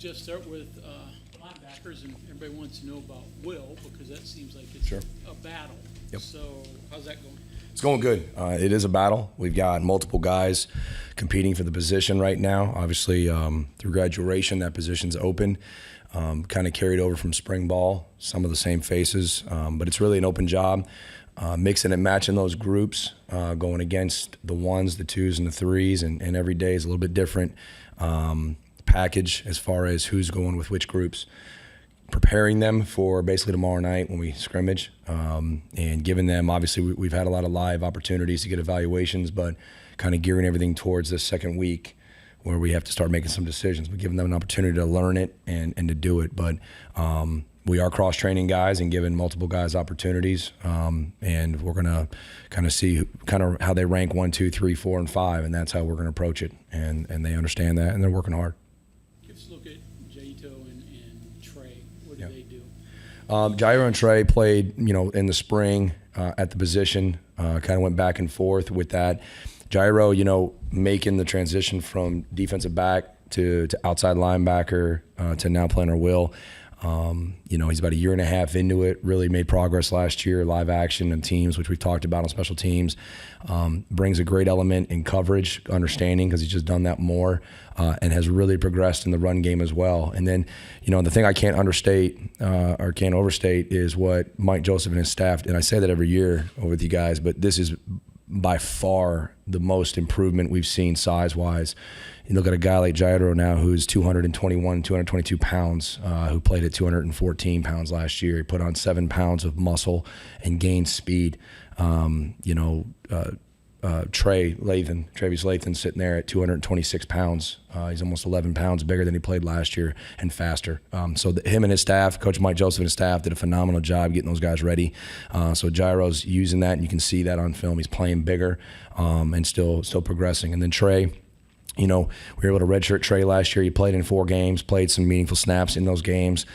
Jeff, start with linebackers, and everybody wants to know about Will because that seems like it's Sure. a battle. Yep. So how's that going? It's going good. It is a battle. We've got multiple guys competing for the position right now. Obviously, through graduation, that position's open. Kind of carried over from spring ball, some of the same faces, but it's really an open job. Mixing and matching those groups, going against the ones, the twos, and the threes, and every day is a little bit different package as far as who's going with which groups. Preparing them for basically tomorrow night when we scrimmage, and giving them, obviously we've had a lot of live opportunities to get evaluations, but kind of gearing everything towards this second week where we have to start making some decisions, but giving them an opportunity to learn it and to do it. But we are cross-training guys and giving multiple guys opportunities, and we're going to kind of see kind of how they rank 1, 2, 3, 4, and 5, and that's how we're going to approach it. And they understand that, and they're working hard. Let's look at Jaito and Trey. What do they do? Jairo and Trey played, in the spring at the position, kind of went back and forth with that. Jairo, making the transition from defensive back to outside linebacker to now playing our will. He's about a year and a half into it, really made progress last year, live action and teams, which we've talked about on special teams. Brings a great element in coverage, understanding, because he's just done that more, and has really progressed in the run game as well. And then, the thing I can't understate or can't overstate is what Mike Joseph and his staff, and I say that every year with you guys, but this is by far the most improvement we've seen size-wise. You look at a guy like Jairo now who's 221, 222 pounds, who played at 214 pounds last year. He put on 7 pounds of muscle and gained speed. Travis Lathan sitting there at 226 pounds. He's almost 11 pounds bigger than he played last year and faster. So him and his staff, Coach Mike Joseph and his staff, did a phenomenal job getting those guys ready. So Jairo's using that, and you can see that on film. He's playing bigger and still progressing. And then Trey, we were able to redshirt Trey last year. He played in 4 games, played some meaningful snaps in those games.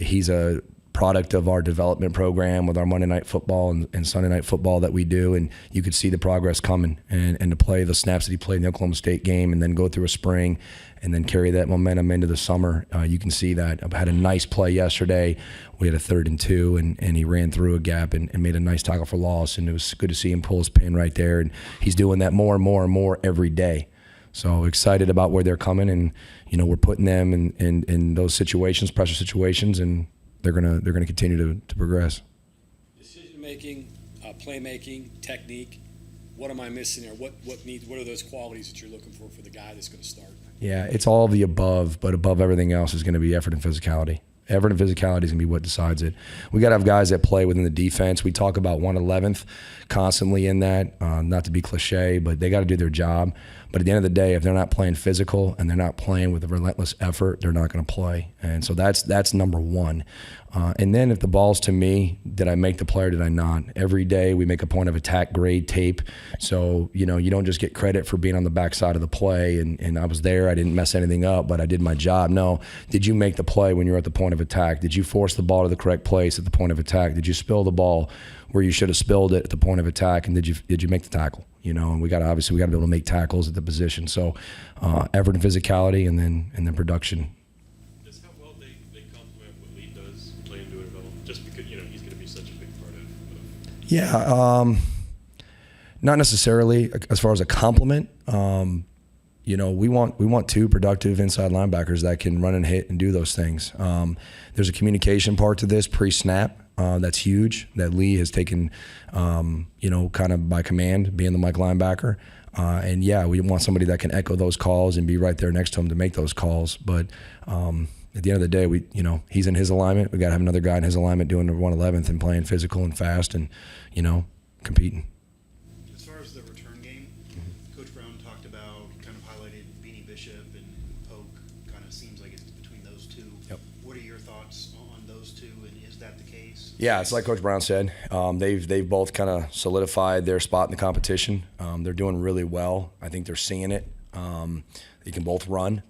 He's a product of our development program with our Monday Night Football and Sunday Night Football that we do, and you could see the progress coming, and to play the snaps that he played in the Oklahoma State game and then go through a spring and then carry that momentum into the summer. You can see that. I had a nice play yesterday. We had a 3rd and 2, and he ran through a gap and made a nice tackle for loss, and it was good to see him pull his pin right there, and he's doing that more and more and more every day. So excited about where they're coming, and we're putting them in those situations, pressure situations, and they're gonna continue to progress. Decision making, playmaking, technique. What am I missing, or what are those qualities that you're looking for the guy that's going to start? Yeah, it's all of the above, but above everything else is going to be effort and physicality. Effort and physicality is going to be what decides it. We got to have guys that play within the defense. We talk about 1/11th constantly in that, not to be cliche, but they got to do their job. But at the end of the day, if they're not playing physical and they're not playing with a relentless effort, they're not going to play. And so that's number one. And then if the ball's to me, did I make the play or did I not? Every day we make a point of attack grade tape. So, you don't just get credit for being on the backside of the play and I was there, I didn't mess anything up, but I did my job. No, did you make the play when you were at the point of attack? Did you force the ball to the correct place at the point of attack? Did you spill the ball where you should have spilled it at the point of attack? And did you make the tackle? And we got to be able to make tackles at the position. So effort and physicality, and then production. Just how well they complement what Lee does, play and do it well, just because he's going to be such a big part of. Yeah, not necessarily as far as a compliment. We want 2 productive inside linebackers that can run and hit and do those things. There's a communication part to this pre-snap. That's huge, that Lee has taken, kind of by command, being the Mike linebacker. And yeah, we want somebody that can echo those calls and be right there next to him to make those calls. But at the end of the day, he's in his alignment. We got to have another guy in his alignment doing the 1/11th and playing physical and fast and, competing. As far as the return game, Coach Brown talked about, kind of highlighted Beanie Bishop and Polk. Kind of seems like it's between those 2. Yep. What are your thoughts on those 2, and is that the case? Yeah, it's like Coach Brown said. They've both kind of solidified their spot in the competition. They're doing really well. I think they're seeing it. They can both run.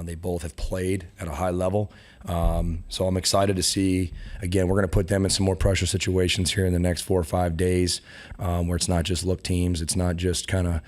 They both have played at a high level. So I'm excited to see, again, we're going to put them in some more pressure situations here in the next 4 or 5 days, where it's not just look teams. It's not just kind of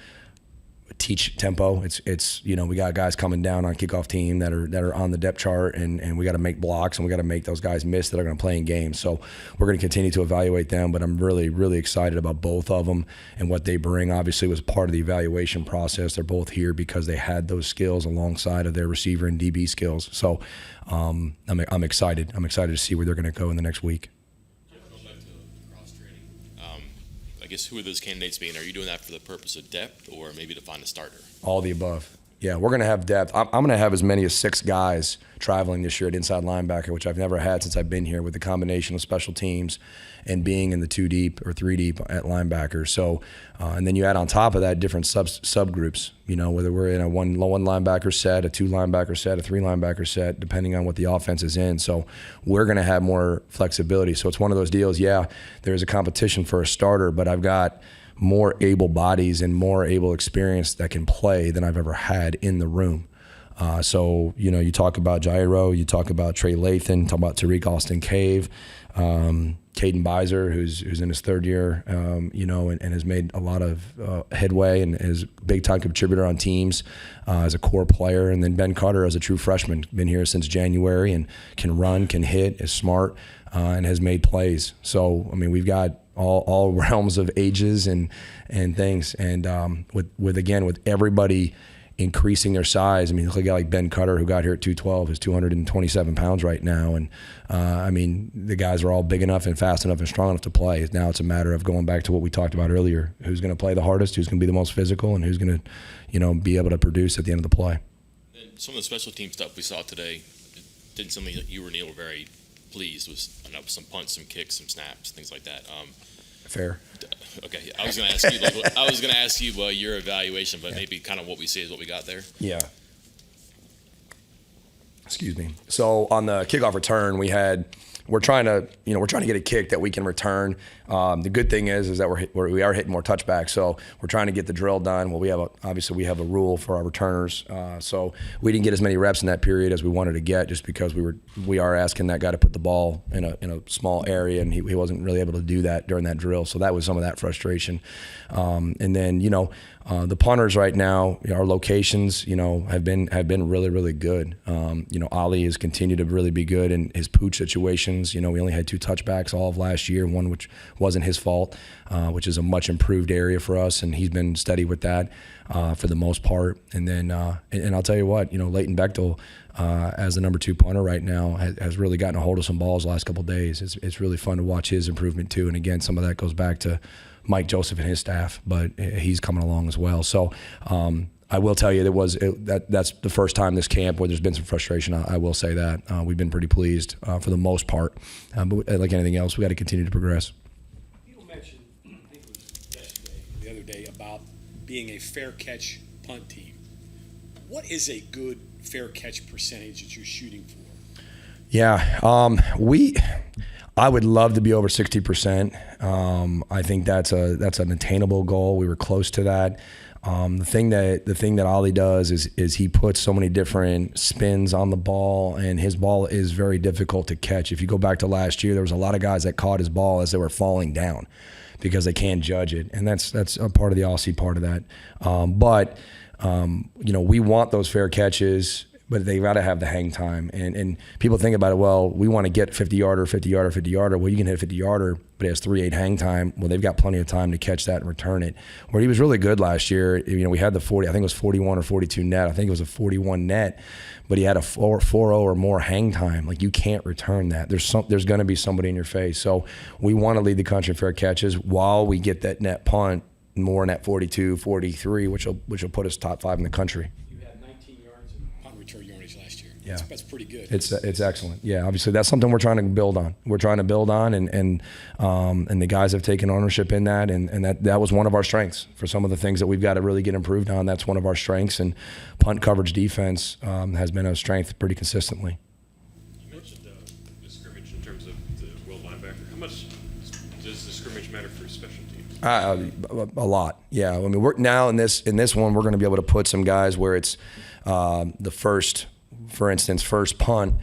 teach tempo. It's we got guys coming down on kickoff team that are on the depth chart, and we got to make blocks, and we got to make those guys miss that are going to play in games. So we're going to continue to evaluate them, but I'm really, really excited about both of them and what they bring. Obviously, it was part of the evaluation process. They're both here because they had those skills alongside of their receiver and DB skills. So I'm excited. I'm excited to see where they're going to go in the next week. Going back to cross-training, I guess who are those candidates being? Are you doing that for the purpose of depth or maybe to find a starter? All the above. Yeah, we're going to have depth. I'm going to have as many as 6 guys traveling this year at inside linebacker, which I've never had since I've been here, with the combination of special teams and being in the 2 deep or 3 deep at linebacker. So, and then you add on top of that different subgroups, whether we're in a one linebacker set, a 2 linebacker set, a 3 linebacker set, depending on what the offense is in. So we're going to have more flexibility. So it's one of those deals, yeah, there's a competition for a starter, but I've got more able bodies and more able experience that can play than I've ever had in the room. So, you talk about Jairo, you talk about Trey Lathan, talk about Tariq Austin-Cave, Caden Beiser, who's in his 3rd year, and has made a lot of headway and is a big-time contributor on teams as a core player. And then Ben Carter as a true freshman, been here since January and can run, can hit, is smart, and has made plays. So, we've got all realms of ages and things. And with everybody increasing their size. Look at a guy like Ben Cutter, who got here at 212, is 227 pounds right now. And the guys are all big enough and fast enough and strong enough to play. Now it's a matter of going back to what we talked about earlier. Who's going to play the hardest, who's going to be the most physical, and who's going to, be able to produce at the end of the play. And some of the special team stuff we saw today, didn't something that you or Neil were very pleased with? Some punts, some kicks, some snaps, things like that. Fair. Okay, I was going to ask you, your evaluation, but maybe kind of what we see is what we got there. Yeah. Excuse me. So on the kickoff return, we're trying to get a kick that we can return. The good thing is that we are hitting more touchbacks, so we're trying to get the drill done. Well, we have a rule for our returners, so we didn't get as many reps in that period as we wanted to get, just because we are asking that guy to put the ball in a small area, and he wasn't really able to do that during that drill. So that was some of that frustration. And then the punters right now, our locations, have been really, really good. Ali has continued to really be good in his pooch situations. We only had 2 touchbacks all of last year, one which wasn't his fault, which is a much improved area for us, and he's been steady with that for the most part. And then, and I'll tell you what, Leighton Bechtel, as the number 2 punter right now, has really gotten a hold of some balls the last couple of days. It's really fun to watch his improvement too. And again, some of that goes back to Mike Joseph and his staff, but he's coming along as well. So I will tell you that's the first time this camp where there's been some frustration. I will say that. We've been pretty pleased for the most part. But like anything else, we got to continue to progress. You mentioned, I think it was yesterday, the other day, about being a fair catch punt team. What is a good fair catch percentage that you're shooting for? Yeah, I would love to be over 60%. I think that's an attainable goal. We were close to that. The thing that Ollie does is he puts so many different spins on the ball, and his ball is very difficult to catch. If you go back to last year, there was a lot of guys that caught his ball as they were falling down because they can't judge it, and that's a part of the Aussie part of that. But we want those fair catches, but they got to have the hang time. And people think about it, well, we want to get 50-yarder, 50-yarder, 50-yarder. Well, you can hit a 50-yarder, but it has 3.8 hang time. Well, they've got plenty of time to catch that and return it. Where he was really good last year, we had the 40, I think it was 41 or 42 net. I think it was a 41 net, but he had a 4.0 or more hang time. Like, you can't return that. There's going to be somebody in your face. So we want to lead the country in fair catches while we get that net punt more net 42, 43, which will put us top 5 in the country. You had 19 yards in punt return yardage last year. Yeah. That's pretty good. It's excellent. Yeah, obviously that's something we're trying to build on. And the guys have taken ownership in that, and that was one of our strengths. For some of the things that we've got to really get improved on, that's one of our strengths. And punt coverage defense has been a strength pretty consistently. You mentioned the scrimmage in terms of the will linebacker. How much does the scrimmage matter for special teams? A lot. Yeah. I mean, we're now in this one, we're going to be able to put some guys where it's the first punt,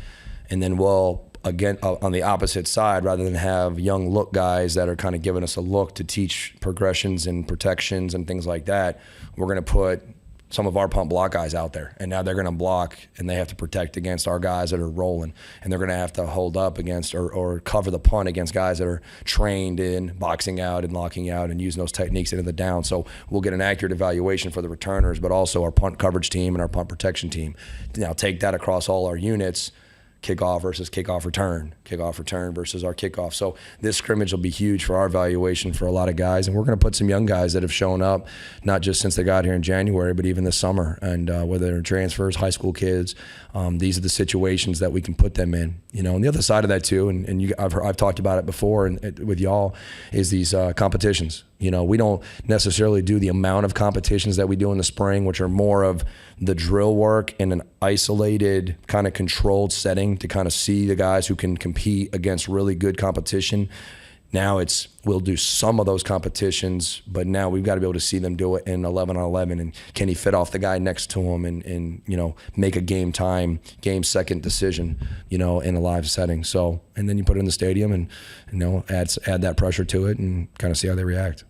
and then we'll again on the opposite side, rather than have young look guys that are kind of giving us a look to teach progressions and protections and things like that. We're going to put some of our punt block guys out there, and now they're going to block and they have to protect against our guys that are rolling, and they're going to have to hold up against or cover the punt against guys that are trained in boxing out and locking out and using those techniques into the down. So we'll get an accurate evaluation for the returners, but also our punt coverage team and our punt protection team. Now take that across all our units. Kickoff versus kickoff return versus our kickoff. So this scrimmage will be huge for our evaluation for a lot of guys, and we're going to put some young guys that have shown up, not just since they got here in January, but even this summer. And whether they're transfers, high school kids, these are the situations that we can put them in. You know, on the other side of that too, and I've talked about it before and with y'all, is these competitions. You know, we don't necessarily do the amount of competitions that we do in the spring, which are more of the drill work in an isolated, kind of controlled setting to kind of see the guys who can compete against really good competition. Now we'll do some of those competitions, but now we've got to be able to see them do it in 11 on 11, and can he fit off the guy next to him and you know, make a game second decision, you know, in a live setting. So, and then you put it in the stadium and, you know, add that pressure to it and kind of see how they react.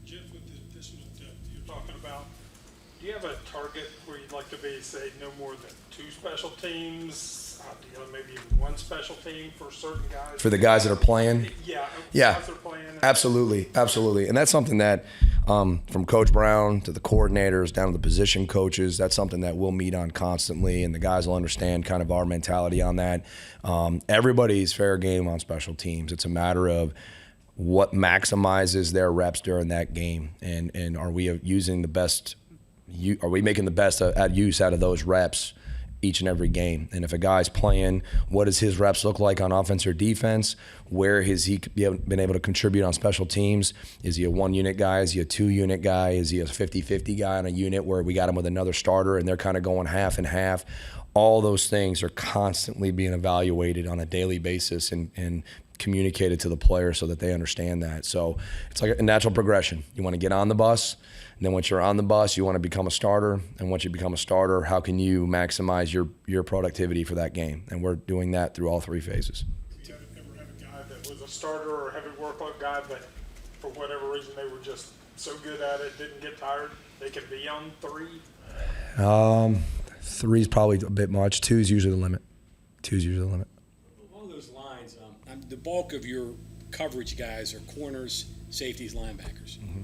Jeff, with the additional depth you're talking about, do you have a target where you'd like to be, say, no more than 2 special teams? You know, maybe even 1 special team for certain guys. For the guys that are playing? Yeah. Yeah, Guys that are playing. absolutely. And that's something that from Coach Brown to the coordinators down to the position coaches, that's something that we'll meet on constantly, and the guys will understand kind of our mentality on that. Everybody's fair game on special teams. It's a matter of what maximizes their reps during that game, and are we using the best? Are we making the best use out of those reps each and every game? And if a guy's playing, what does his reps look like on offense or defense? Where has he been able to contribute on special teams? Is he a 1-unit guy? Is he a 2-unit guy? Is he a 50-50 guy on a unit where we got him with another starter and they're kind of going half and half? All those things are constantly being evaluated on a daily basis and communicated to the player so that they understand that. So it's like a natural progression. You want to get on the bus, and then once you're on the bus, you want to become a starter. And once you become a starter, how can you maximize your productivity for that game? And we're doing that through all 3 phases. Did you ever have a guy that was a starter or a heavy workload guy, but for whatever reason they were just so good at it, didn't get tired, they could be on 3? 3 is probably a bit much. 2 is usually the limit. Along those lines, the bulk of your coverage guys are corners, safeties, linebackers. Mm-hmm.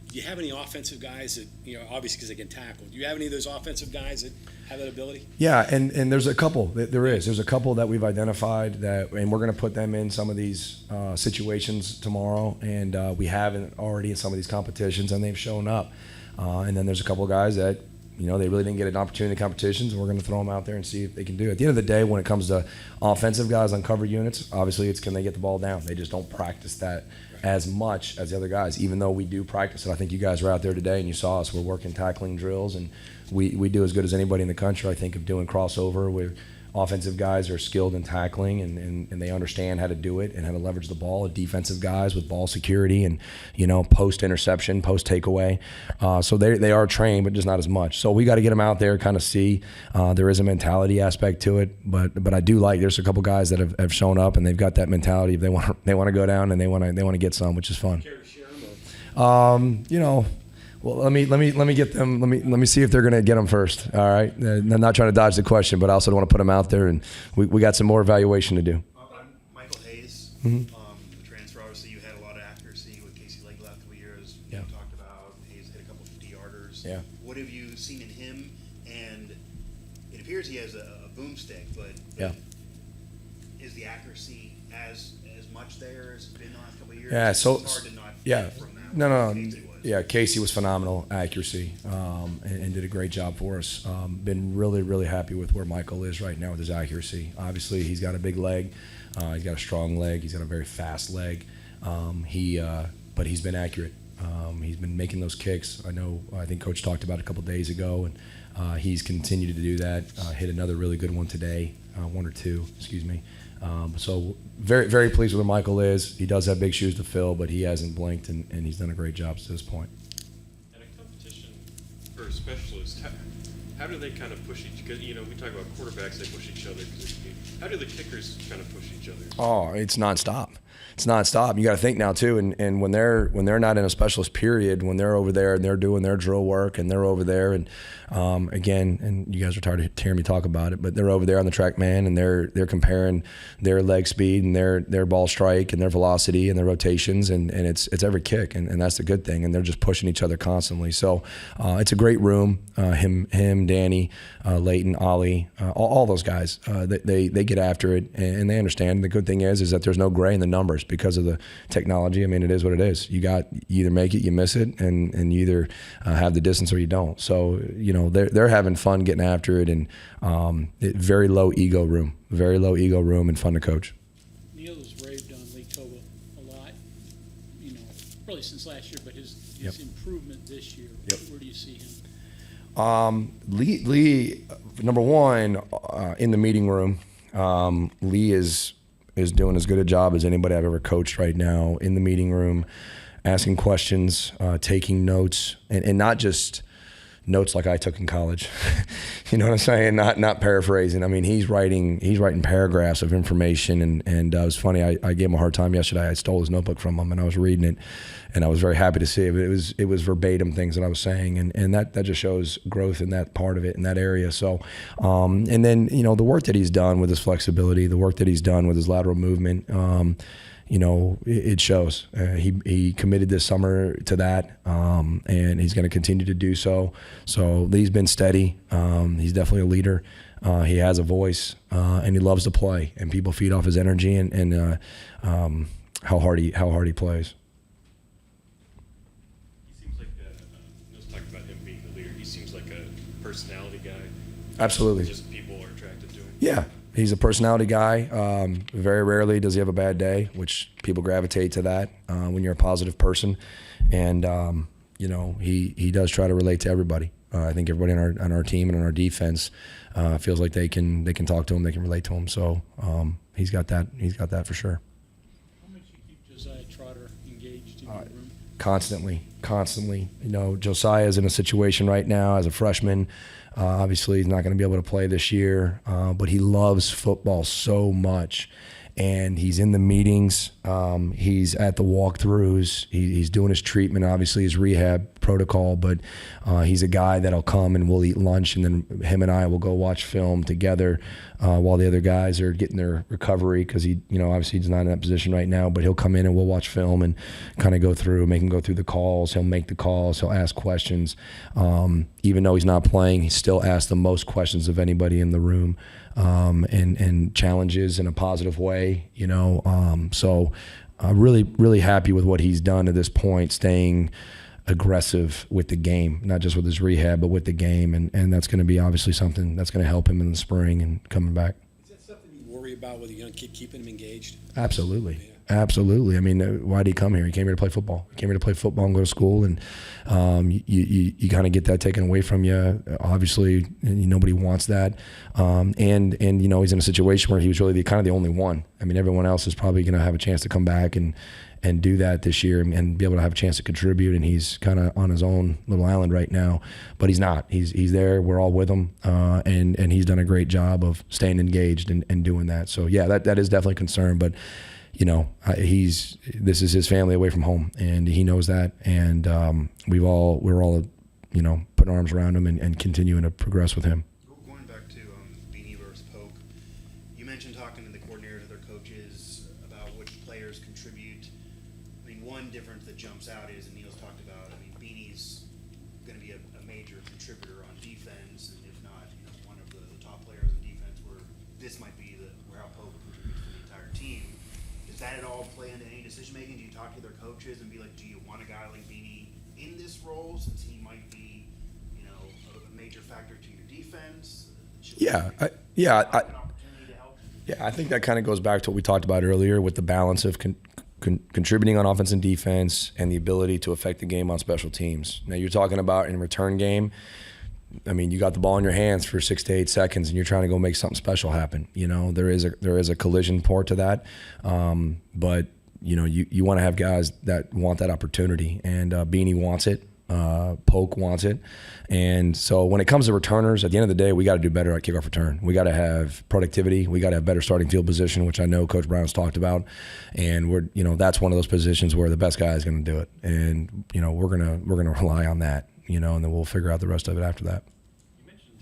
Do you have any offensive guys that, you know, obviously because they can tackle, do you have any of those offensive guys that have that ability? Yeah, and there's a couple. There's a couple that we've identified and we're going to put them in some of these situations tomorrow, and we haven't already in some of these competitions, and they've shown up. And then there's a couple of guys that, you know, they really didn't get an opportunity in competitions, and we're going to throw them out there and see if they can do it. At the end of the day, when it comes to offensive guys on cover units, obviously it's can they get the ball down. They just don't practice that as much as the other guys, even though we do practice it. I think you guys were out there today and you saw us. We're working tackling drills, and we do as good as anybody in the country, I think, of doing crossover where offensive guys are skilled in tackling and they understand how to do it and how to leverage the ball. Defensive guys with ball security and, you know, post interception, post takeaway. So they are trained, but just not as much. So we got to get them out there, kind of see. There is a mentality aspect to it, but I do like. There's a couple guys that have shown up and they've got that mentality. They want to go down and they want to get some, which is fun. Care to share them? You know. Well, let me get them. Let me see if they're going to get them first. All right. I'm not trying to dodge the question, but I also don't want to put them out there, and we got some more evaluation to do. Michael Hayes, Mm-hmm. the transfer, obviously you had a lot of accuracy with Casey Lake the last couple of years. Yeah. You talked about Hayes hit a couple 50-yarders. Yeah. What have you seen in him? And it appears he has a boomstick, but Yeah. is the accuracy as much there as it's been the last couple of years? Yeah, so- It's hard to not yeah. get from that. No. Casey was. Yeah, Casey was phenomenal accuracy and did a great job for us. Been really, really happy with where Michael is right now with his accuracy. Obviously, he's got a big leg. He's got a strong leg. He's got a very fast leg. But he's been accurate. He's been making those kicks. I think Coach talked about it a couple days ago, and he's continued to do that. Hit another really good one today, 1 or 2, excuse me. So very, very pleased with where Michael is. He does have big shoes to fill, but he hasn't blinked, and he's done a great job to this point. And a competition for specialists, how do they kind of push each? Because you know we talk about quarterbacks, they push each other. How do the kickers kind of push each other? Oh, it's nonstop. it's nonstop. You got to think now too, and when they're not in a specialist period, when they're over there and they're doing their drill work and they're over there, and again, and you guys are tired of hearing me talk about it, but they're over there on the track man and they're comparing their leg speed and their ball strike and their velocity and their rotations, and it's every kick, and that's the good thing, and they're just pushing each other constantly. So it's a great room. Him, Danny, Leighton, Ollie, all those guys, they get after it, and they understand. The good thing is that there's no gray in the numbers because of the technology. I mean, it is what it is. You either make it, you miss it, and you either have the distance or you don't. So they're having fun getting after it, and very low ego room, and fun to coach. Neil has raved on Lee Toba a lot, really since last year, but his improvement this year. Yep. Where do you see him? Lee, number one, in the meeting room, Lee is doing as good a job as anybody I've ever coached right now in the meeting room, asking questions, taking notes, and not just notes like I took in college. You know what I'm saying? Not paraphrasing. I mean, he's writing paragraphs of information, and it was funny. I gave him a hard time yesterday. I stole his notebook from him, and I was reading it, and I was very happy to see it. It was verbatim things that I was saying, and that just shows growth in that part of it, in that area. So, and then the work that he's done with his flexibility, the work that he's done with his lateral movement. It shows. He committed this summer to that, and he's going to continue to do so. So Lee's been steady. He's definitely a leader. He has a voice, and he loves to play. And people feed off his energy and how hard he plays. He seems like let's talk about him being the leader. He seems like a personality guy. Absolutely. Just people are attracted to him. Yeah. He's a personality guy. Very rarely does he have a bad day, which people gravitate to that when you're a positive person. And, he does try to relate to everybody. I think everybody on our team and on our defense feels like they can talk to him, they can relate to him. So he's got that. He's got that for sure. How much you keep Josiah Trotter engaged in your room? Constantly. Josiah is in a situation right now as a freshman. Obviously, he's not going to be able to play this year, but he loves football so much. And he's in the meetings. He's at the walkthroughs. He's doing his treatment, obviously his rehab protocol. But he's a guy that'll come and we'll eat lunch, and then him and I will go watch film together while the other guys are getting their recovery. Because obviously he's not in that position right now. But he'll come in and we'll watch film and kind of make him go through the calls. He'll make the calls. He'll ask questions. Even though he's not playing, he still asks the most questions of anybody in the room. And challenges in a positive way, So I'm really, really happy with what he's done to this point, staying aggressive with the game, not just with his rehab, but with the game. And that's going to be obviously something that's going to help him in the spring and coming back. Is that something you worry about with a young kid, keeping him engaged? Absolutely. Yeah. Absolutely. I mean, why did he come here? He came here to play football. He came here to play football and go to school, and you kind of get that taken away from you. Obviously, nobody wants that. And he's in a situation where he was really kind of the only one. I mean, everyone else is probably going to have a chance to come back and do that this year and be able to have a chance to contribute. And he's kind of on his own little island right now, but he's not. He's there. We're all with him, and he's done a great job of staying engaged and doing that. So yeah, that is definitely a concern, but. This is his family away from home, and he knows that. And we're all putting arms around him and continuing to progress with him. Going back to Beanie versus Polk, you mentioned talking to the coordinators, their coaches about which players contribute. I mean, one difference that jumps out is, and Neil's talked about, Beanie's going to be a major contributor on defense, and if not, one of the top players in defense, where this might be where how Polk contributes to the entire team. Does that at all play into any decision making? Do you talk to their coaches and be like, do you want a guy like Beanie in this role, since he might be, a major factor to your defense? I think that kind of goes back to what we talked about earlier with the balance of contributing on offense and defense and the ability to affect the game on special teams. Now, you're talking about in a return game. I mean, you got the ball in your hands for 6 to 8 seconds, and you're trying to go make something special happen. There is a collision part to that, but you want to have guys that want that opportunity, and Beanie wants it. Polk wants it. And so when it comes to returners, at the end of the day, we got to do better at kickoff return. We got to have productivity. We got to have better starting field position, which I know Coach Brown's talked about. And that's one of those positions where the best guy is going to do it. And, we're going to rely on that, and then we'll figure out the rest of it after that. You mentioned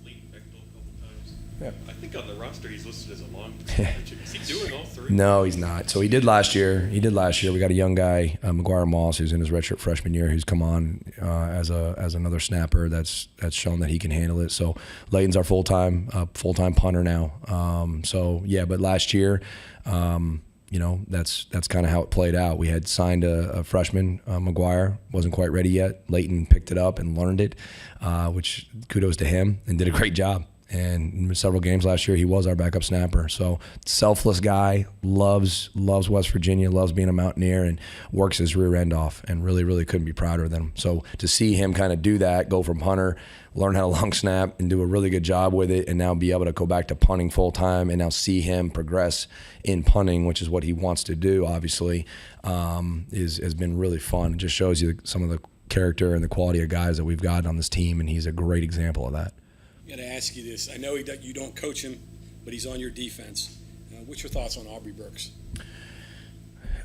Leighton Bechtel a couple times. Yeah. I think on the roster he's listed as a long term. Is he doing all three? No, he's not. So he did last year. We got a young guy, McGuire Moss, who's in his redshirt freshman year, who's come on as another snapper that's shown that he can handle it. So Leighton's our full-time punter now. But last year, that's kind of how it played out. We had signed a freshman, McGuire, wasn't quite ready yet. Leighton picked it up and learned it, which kudos to him, and did a great job. And in several games last year, he was our backup snapper. So selfless guy, loves West Virginia, loves being a Mountaineer, and works his rear end off, and really, really couldn't be prouder of them. So to see him kind of do that, go from punter, learn how to long snap, and do a really good job with it, and now be able to go back to punting full time, and now see him progress in punting, which is what he wants to do, obviously, has been really fun. It just shows you some of the character and the quality of guys that we've got on this team, and he's a great example of that. I got to ask you this. I know you don't coach him, but he's on your defense. What's your thoughts on Aubrey Burks?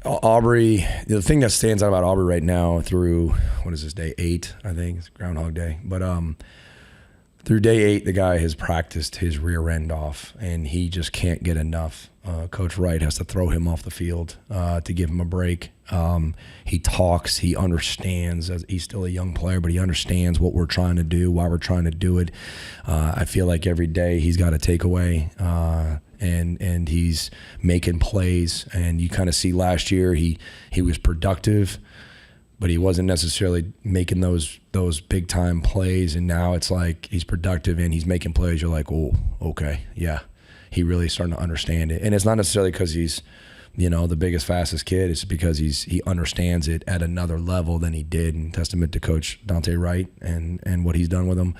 Aubrey, the thing that stands out about Aubrey right now through, what is this, day 8, I think, it's Groundhog Day. But through day 8, the guy has practiced his rear end off, and he just can't get enough. Coach Wright has to throw him off the field to give him a break. He talks, he understands. He's still a young player, but he understands what we're trying to do, why we're trying to do it. I feel like every day he's got a takeaway, and he's making plays. And you kind of see last year he was productive, but he wasn't necessarily making those big time plays. And now it's like he's productive and he's making plays. You're like, oh, okay, yeah. He really starting to understand it. And it's not necessarily because he's, the biggest, fastest kid. It's because he understands it at another level than he did. And testament to Coach Dante Wright and what he's done with him.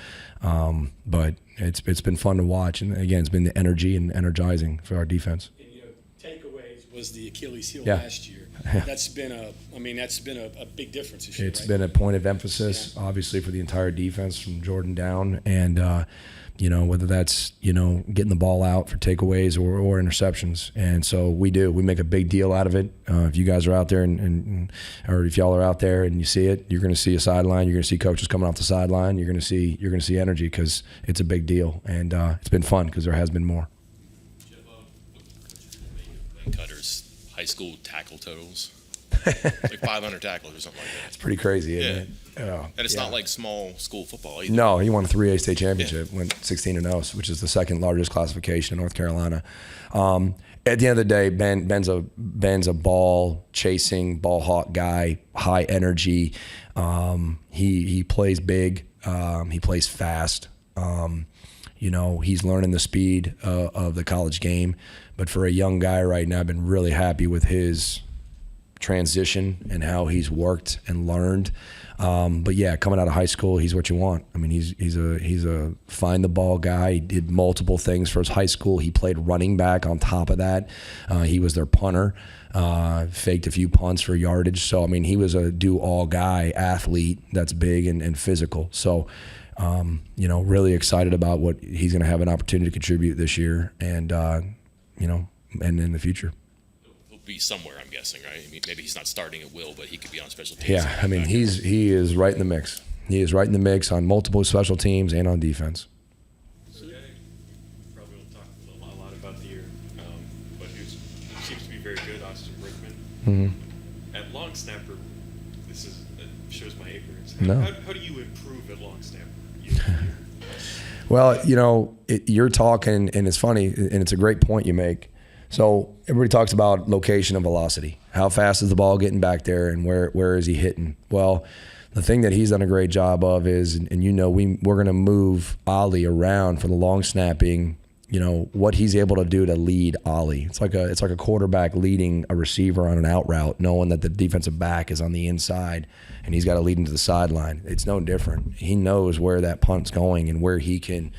But it's been fun to watch. And again, it's been the energy and energizing for our defense. And, takeaways was the Achilles heel Yeah. last year. That's been a big difference this year. It's right? been a point of emphasis, obviously, for the entire defense from Jordan down. And, whether that's, getting the ball out for takeaways or interceptions. And so we make a big deal out of it. If you guys are out there or if y'all are out there and you see it, you're going to see a sideline. You're going to see coaches coming off the sideline. You're going to see energy because it's a big deal. And it's been fun because there has been more. Jeff, Cutter's high school tackle totals. Like 500 tackles or something like that. It's pretty crazy, isn't Yeah. it? Oh, And it's yeah. not like small school football either. No, he won a 3A state championship, went 16-0, which is the second largest classification in North Carolina. At the end of the day, Ben's a ball chasing, ball hawk guy, high energy. He plays big. He plays fast. He's learning the speed of the college game. But for a young guy right now, I've been really happy with his transition and how he's worked and learned. But yeah, coming out of high school, he's what you want. I mean, he's a find the ball guy. He did multiple things for his high school. He played running back on top of that. He was their punter, faked a few punts for yardage. So, I mean, he was a do-all guy, athlete that's big and physical. So, really excited about what he's going to have an opportunity to contribute this year and in the future. He'll be somewhere, I'm guessing, right? I mean, maybe he's not starting at will, but he could be on special teams. Yeah, I mean, he is right in the mix. He is right in the mix on multiple special teams and on defense. Okay. Probably won't talk a lot about the year, but who seems to be very good, Austin Brickman. At long snapper, shows my ignorance. No. How do you improve at long snapper? Well, you're talking, and it's funny, and it's a great point you make. So everybody talks about location and velocity. How fast is the ball getting back there, and where is he hitting? Well, the thing that he's done a great job of is, and we're going to move Ollie around for the long snapping. What he's able to do to lead Ollie. It's like a quarterback leading a receiver on an out route, knowing that the defensive back is on the inside and he's got to lead him to the sideline. It's no different. He knows where that punt's going and where he can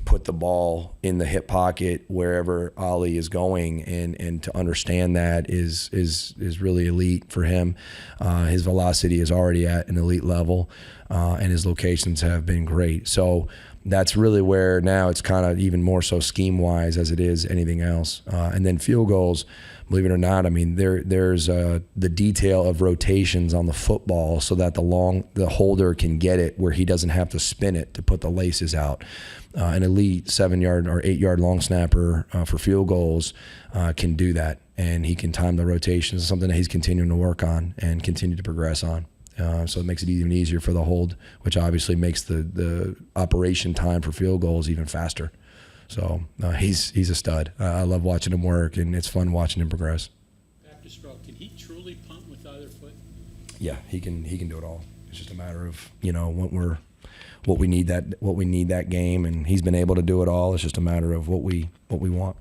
put the ball in the hip pocket wherever Ali is going, and to understand that is really elite for him. His velocity is already at an elite level, and his locations have been great. So that's really where now it's kind of even more so scheme-wise as it is anything else. And then field goals, believe it or not, I mean, there's the detail of rotations on the football so that the holder can get it where he doesn't have to spin it to put the laces out. An elite 7-yard or 8-yard long snapper for field goals can do that, and he can time the rotations, something that he's continuing to work on and continue to progress on. So it makes it even easier for the hold, which obviously makes the operation time for field goals even faster. So he's a stud. I love watching him work, and it's fun watching him progress. Baptist Row, can he truly punt with either foot? Yeah, he can do it all. It's just a matter of what we need that game, and he's been able to do it all. It's just a matter of what we want.